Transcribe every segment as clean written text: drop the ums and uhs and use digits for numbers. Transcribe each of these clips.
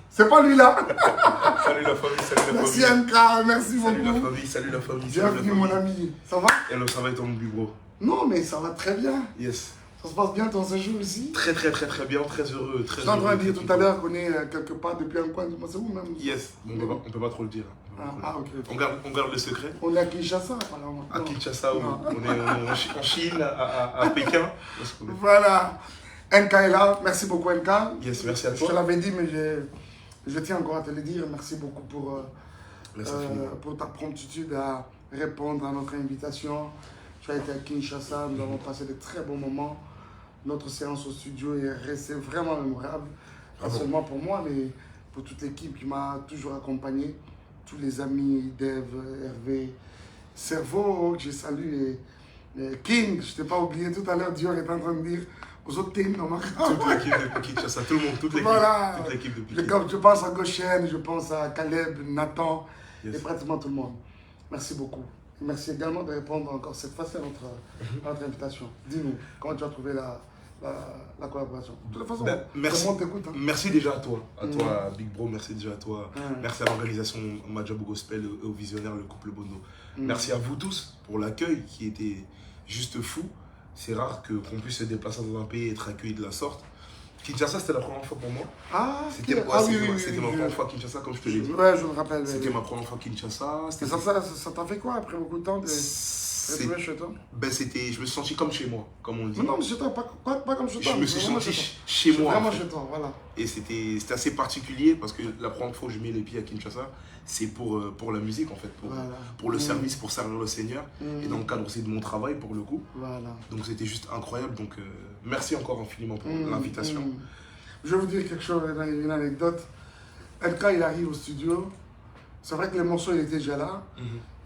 C'est pas lui là. Salut la famille, salut la Merci famille. MK, merci beaucoup. Salut la famille, salut la famille. Bienvenue mon ami. Ça va? Hello, ça va et ton big bro? Non mais ça va très bien. Yes. Ça se passe bien ton séjour ici? Très bien, très heureux. Je suis en train de dire tout à l'heure qu'on est quelque part depuis un coin. C'est où même? Yes, bon, on peut pas trop le dire. Ok. On garde le secret. On est à Kinshasa apparemment. À Kinshasa, on est en Chine, à Pékin. Voilà. NK est là. Merci beaucoup NK. Yes, merci à Je te toi. l'avais dit mais je tiens encore à te le dire. Merci beaucoup Merci pour ta promptitude à répondre à notre invitation. Tu as été à Kinshasa, nous avons passé de très bons moments. Notre séance au studio est restée vraiment mémorable. Pas seulement pour moi, mais pour toute l'équipe qui m'a toujours accompagné. Tous les amis, Dave, Hervé, Cerveau, que j'ai salué. Et King, je ne t'ai pas oublié tout à l'heure, Dior est en train de dire aux autres teams, non, toute l'équipe de Kinshasa, tout le monde, toute l'équipe. Voilà. Toute l'équipe de Pékin. Je pense à Goshen, je pense à Caleb, Nathan, Yes. et pratiquement tout le monde. Merci beaucoup. Merci également de répondre encore cette fois-ci à notre invitation. Dis-nous, comment tu as trouvé la collaboration? De toute façon, merci. tout le monde t'écoute. Hein. Merci déjà à toi, Big Bro, merci déjà à toi. Mm. Merci à l'organisation Majabu Gospel et au visionnaire, le couple Bono. Merci à vous tous pour l'accueil qui était juste fou. C'est rare qu'on puisse se déplacer dans un pays et être accueilli de la sorte. Kinshasa, c'était la première fois pour moi. Ah, C'était oui, ma première fois à Kinshasa, comme je te l'ai dit. Ouais, je me rappelle. C'était ma première fois à Kinshasa. Et ça t'a fait quoi après beaucoup de temps de retrouver chez toi? Je me suis senti comme chez moi, comme on le dit. Non, mais chez toi, pas comme chez toi. Je me suis senti chez moi. Vraiment en fait. chez toi, voilà. Et c'était assez particulier parce que la première fois où je mets les pieds à Kinshasa, c'est pour la musique en fait, pour le service, pour servir le Seigneur. Et dans le cadre aussi de mon travail pour le coup. Voilà. Donc c'était juste incroyable. Donc merci encore infiniment pour l'invitation. Je vais vous dire quelque chose, une anecdote. LK, il arrive au studio. C'est vrai que les morceaux, il était déjà là.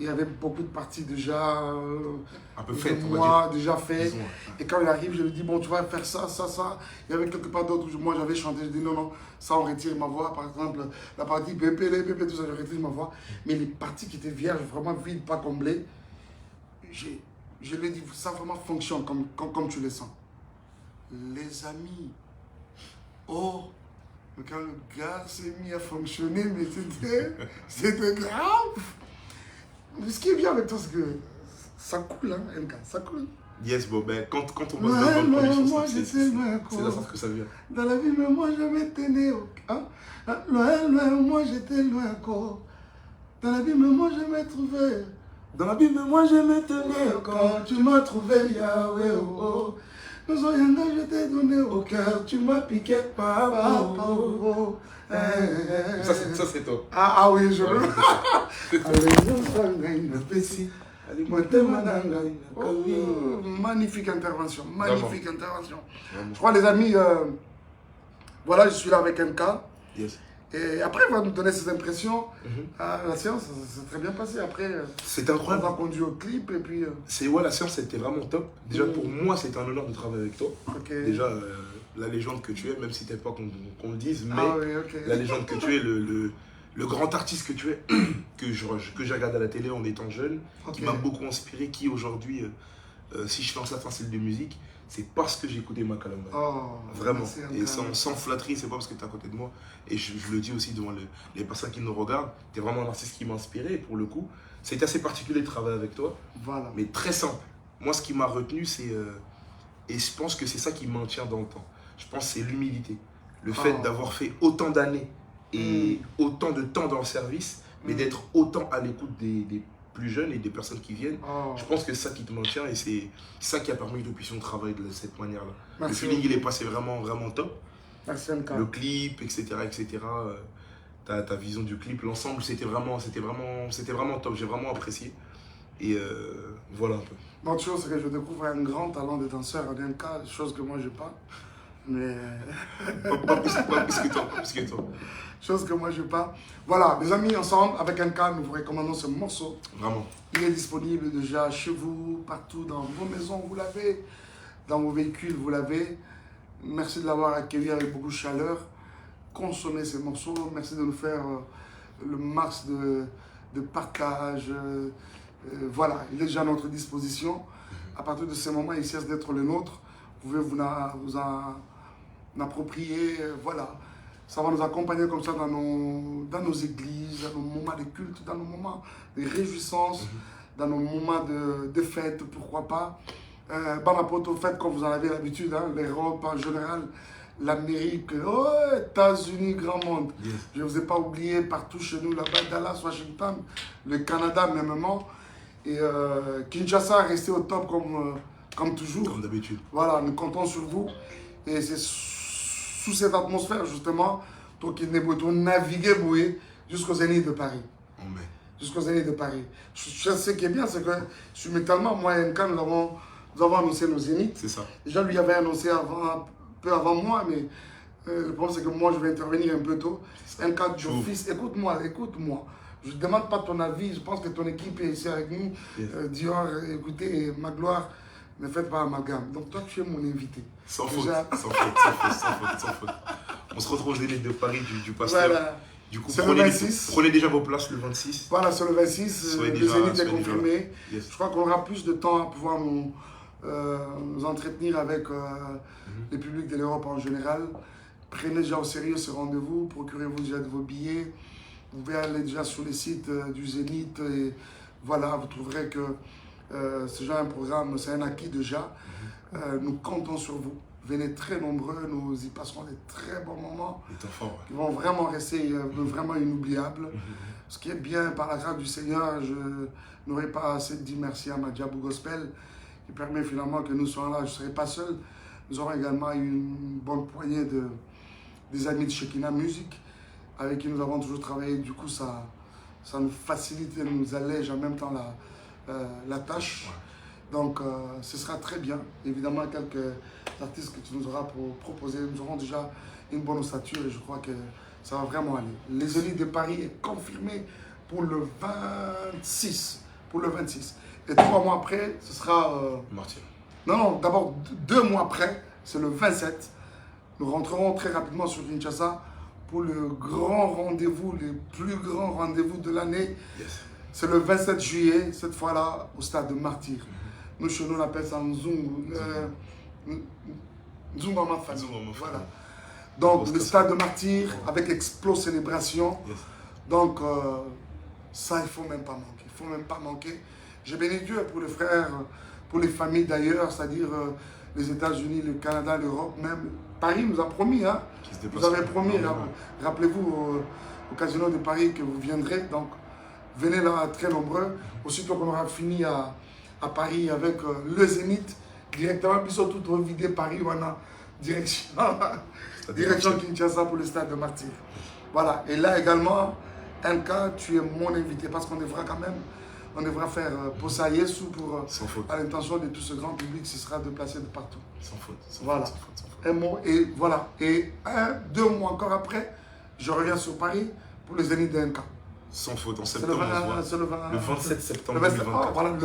Il y avait beaucoup de parties déjà Un peu faites, déjà faites. Et quand il arrive, je lui dis, bon, tu vas faire ça, ça, ça. Il y avait quelque part d'autre où moi j'avais chanté. Je dis, non, non, ça on retire ma voix. Par exemple, la partie bébé, tout ça, je retire ma voix. Mais les parties qui étaient vierges, vraiment vides, pas comblées, je lui ai dit, ça vraiment fonctionne comme tu le sens. Les amis, oh, mais quand le gars s'est mis à fonctionner, mais c'était grave. Mais ce qui est bien avec toi, c'est que ça coule, hein, MK, ça coule. Yes, bon, ben, quand on bosse dans le production, c'est la sorte que ça vient. Dans la vie, mais moi, je m'étais né au... Hein? Loin, loin, moi, j'étais loin encore. Dans la vie, mais moi, je m'ai trouvé. Dans la vie, mais moi, je m'étais né encore. Tu m'as trouvé, Yahweh, oh, oh. Nous soyons là, je t'ai donné au cœur. Tu m'as piqué, papa, oh, oh. Ça, c'est toi. Ah oui, je veux. Magnifique intervention, magnifique intervention. Je crois les amis, voilà, je suis là avec MK. Yes. Et après, il va nous donner ses impressions. La séance, ça s'est très bien passé. Après, c'est incroyable. On a conduit au clip et puis... La séance, c'était vraiment top. Déjà, pour moi, c'était un honneur de travailler avec toi. Déjà, la légende que tu es, même si t'es pas qu'on le dise, mais la légende que tu es, le grand artiste que tu es, que j'ai regardé à la télé en étant jeune, qui m'a beaucoup inspiré, qui aujourd'hui, si je fais un certain style de musique, c'est parce que j'ai écouté Makalamba. Vraiment. Et sans flatterie, c'est pas parce que tu es à côté de moi. Et je le dis aussi devant les personnes qui nous regardent, tu es vraiment un artiste qui m'a inspiré. Et pour le coup, c'est assez particulier de travailler avec toi. Voilà. Mais très simple. Moi, ce qui m'a retenu, c'est... et je pense que c'est ça qui me maintient dans le temps. Je pense que c'est l'humilité. Le fait d'avoir fait autant d'années et autant de temps dans le service, mais d'être autant à l'écoute des plus jeunes et des personnes qui viennent. Je pense que c'est ça qui te maintient et c'est ça qui a permis que nous puissions travailler de cette manière-là. Le feeling, il est passé vraiment, vraiment top. Merci, MK. Le clip, etc. Ta vision du clip, l'ensemble, c'était vraiment top. J'ai vraiment apprécié. Et voilà un peu. L'autre chose, c'est que je découvre un grand talent de danseur en MK, chose que moi, je n'ai pas. Mais... pas plus que toi. Chose que moi, je n'ai pas. Voilà, les amis, ensemble, avec MK, nous vous recommandons ce morceau. Vraiment. Il est disponible déjà chez vous, partout, dans vos maisons, vous l'avez. Dans vos véhicules, vous l'avez. Merci de l'avoir accueilli avec beaucoup de chaleur. Consommez ces morceaux. Merci de nous faire le max de partage. Voilà, il est déjà à notre disposition. À partir de ce moment, il cesse d'être le nôtre. Vous pouvez vous en approprier. Voilà. Ça va nous accompagner comme ça dans nos églises, dans nos moments de culte, dans nos moments de réjouissance, dans nos moments de fête, pourquoi pas. Bon rapport au fait, comme vous en avez l'habitude, hein, l'Europe en général, l'Amérique, oh, États-Unis, grand monde. Yes. Je ne vous ai pas oublié partout chez nous, là-bas, Dallas, Washington, le Canada, mêmement. Et Kinshasa est resté au top comme toujours. Comme d'habitude. Voilà, nous comptons sur vous. Et c'est sous cette atmosphère, justement, toi qui naviguer jusqu'au Zénith de Paris. Amen. Jusqu'au Zénith de Paris. Ce qui est bien, c'est que simultanément, moi et Nka, nous avons annoncé nos Zéniths. C'est ça. Déjà, lui avait annoncé un peu avant moi, mais le problème, c'est que moi, je vais intervenir un peu tôt. Nka, d'office, écoute-moi. Je ne demande pas ton avis, je pense que ton équipe est ici avec nous. Yes. Dior, écoutez, Magloire, ne faites pas amalgame. Donc toi, tu es mon invité. Sans Déjà... faute. On se retrouve au Zénith de Paris du Pasteur. Voilà. Du coup, c'est le 26. Prenez déjà vos places le 26. Voilà, c'est le 26. Le Zénith est confirmé. Yes. Je crois qu'on aura plus de temps à pouvoir nous entretenir avec les publics de l'Europe en général. Prenez déjà au sérieux ce rendez-vous. Procurez-vous déjà de vos billets. Vous pouvez aller déjà sur les sites du Zénith. Et voilà, vous trouverez que c'est déjà un programme, c'est un acquis déjà. Nous comptons sur vous. Venez très nombreux, nous y passerons des très bons moments qui vont vraiment rester vraiment inoubliables. Ce qui est bien, par la grâce du Seigneur, je n'aurai pas assez de dire merci à Madjabou Gospel qui permet finalement que nous soyons là. Je ne serai pas seul. Nous aurons également une bonne poignée des amis de Shekinah Music avec qui nous avons toujours travaillé. Du coup, ça nous facilite et nous allège en même temps la tâche. Ouais. Donc, ce sera très bien. Évidemment, quelques artistes que tu nous auras proposés, nous aurons déjà une bonne ossature et je crois que ça va vraiment aller. Les Zénith de Paris est confirmé pour le 26. Et 3 mois après, ce sera... Martyr. Non, d'abord 2 mois après, c'est le 27. Nous rentrerons très rapidement sur Kinshasa pour le grand rendez-vous, le plus grand rendez-vous de l'année. Yes. C'est le 27 juillet, cette fois-là, au stade de Martyr. Nous, chez nous, on appelle ça Nzungu. Nzungama Famille. Voilà. Donc, le stade de Martyr avec Explo Célébration. Yes. Donc, ça, il ne faut même pas manquer. Il ne faut même pas manquer. J'ai béni Dieu pour les frères, pour les familles d'ailleurs, c'est-à-dire les États-Unis, le Canada, l'Europe, même. Paris nous a promis, hein. Vous avez promis, rappelez-vous au Casino de Paris que vous viendrez. Donc, venez là très nombreux. Aussitôt qu'on aura fini à Paris avec le Zénith, directement, puis surtout revider Paris, on a direction Kinshasa pour le stade de Martyr. Voilà, et là également, Nka, tu es mon invité parce qu'on devra quand même, on devra faire Posa Yesu pour, à l'intention de tout ce grand public, ce sera déplacé de partout. Sans faute. Voilà. Un mot, et voilà, et 2 mois encore après, je reviens sur Paris pour le Zénith de Nka. Sans faute, en septembre, le 27 septembre 2024. Voilà,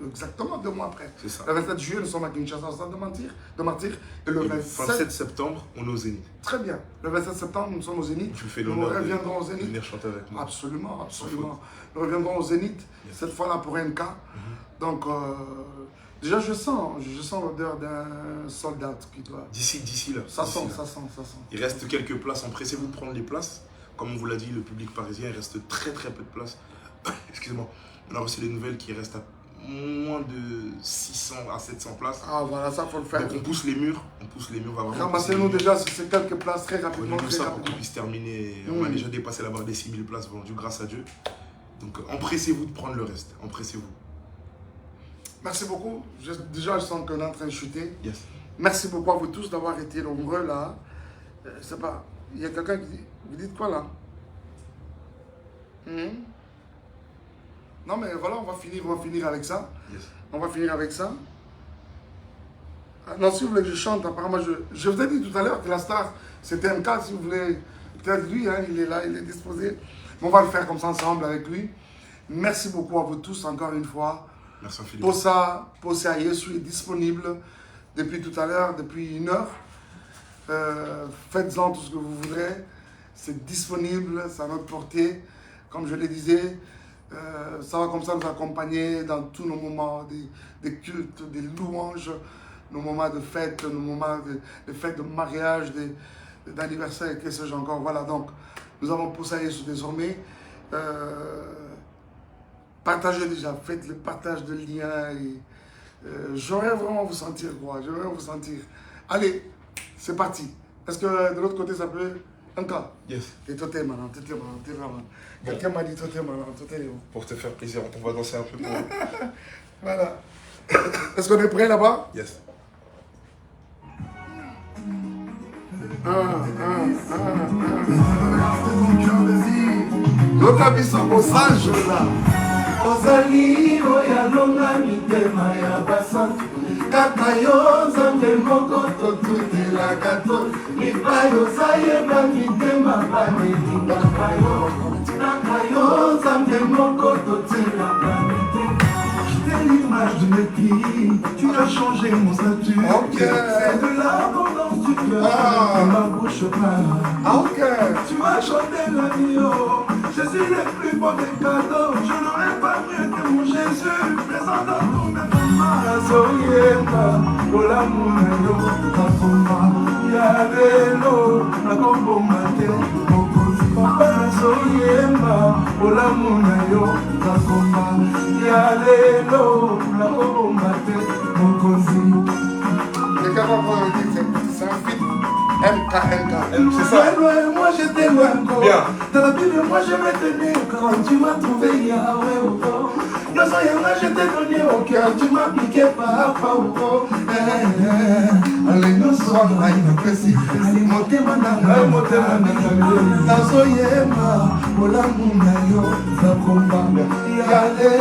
exactement 2 mois après. C'est ça. Le 27 juillet, nous sommes à Kinshasa, au stade de Martyr. Et le 27 septembre, on est au Zénith. Très bien. Le 27 septembre, nous sommes au Zénith. Tu fais nous reviendrons au Zénith. Venir chanter avec nous. Absolument. Nous reviendrons au Zénith, cette fois-là pour NK. Donc, déjà, je sens l'odeur d'un soldat qui doit... D'ici là. Ça sent. Il reste quelques places, empressez-vous de prendre les places. Comme on vous l'a dit, le public parisien, il reste très peu de place. Excusez-moi. On a reçu des nouvelles qui restent à moins de 600 à 700 places. Ah voilà, ça faut le faire. Donc on pousse les murs. Ramassez-nous déjà sur ces quelques places très rapidement. Prenez-nous ça pour qu'on puisse terminer. On a déjà dépassé la barre des 6000 places vendues, grâce à Dieu. Donc empressez-vous de prendre le reste. Empressez-vous. Merci beaucoup. Déjà, je sens qu'on est en train de chuter. Yes. Merci beaucoup à vous tous d'avoir été nombreux là. Je sais pas. Il y a quelqu'un qui dit, vous dites quoi là? Non mais voilà, on va finir avec ça. Yes. On va finir avec ça. Non, si vous voulez que je chante, apparemment, je vous ai dit tout à l'heure que la star, c'était un cas, si vous voulez, peut-être lui, hein, il est là, il est disposé. Mais on va le faire comme ça ensemble avec lui. Merci beaucoup à vous tous, encore une fois. Merci Philippe. Posa Yesu est disponible depuis tout à l'heure, depuis 1 heure. Faites-en tout ce que vous voudrez, c'est disponible, c'est à notre portée. Comme je le disais, ça va comme ça nous accompagner dans tous nos moments des cultes, des louanges, nos moments de fête, nos moments de fête de mariage, d'anniversaire, qu'est-ce que j'ai encore. Voilà, donc, nous avons poussé sur désormais. Partagez déjà, faites le partage de liens. J'aimerais vraiment vous sentir, quoi. J'aimerais vous sentir. Allez, c'est parti. Est-ce que de l'autre côté, ça peut... Encore. Yes. Et toi, t'es malin, t'es vraiment. Quelqu'un m'a dit, toi, t'es malin, toi, t'es bon. Pour te faire plaisir, on va danser un peu pour... Voilà. Est-ce qu'on est prêt là-bas? Yes. Lokabisa mosange là. Ozali oyalonga mitema ya basantu kaka yo nzambe moko totutelaka to lipai ozayeba mitema banelingaka yo kaka yo nzambe moko totelaka mitema. T'es l'image de mes pieds, tu as changé mon statut. C'est de l'abondance du cœur que ma bouche parle. Tu m'as chanté la vie, oh. Je suis le plus beau des cadeaux. Je n'aurais pas mieux que mon Jésus présent dans ton maman. Soyema, Ola Munayo, Takoma, Yadelo, Nakombo Mate, Mokozi. Papa Soyema, Ola Munayo, Takoma, Yadelo, Nakombo Mate, Mokozi. Les gars, c'est un feat. MKNK. C'est ça. Moi j'étais loin encore. Bien. Dans la Bible, moi je m'étais quand tu m'as trouvé Yahweh au fond. Dans son Yahweh, je t'ai donné au cœur. Tu m'as piqué par au fond. Allez, nous sommes là, il apprécie. Allez, montez ma nana, montez ma nana. Dans son Yahweh, pour l'amour, il y a le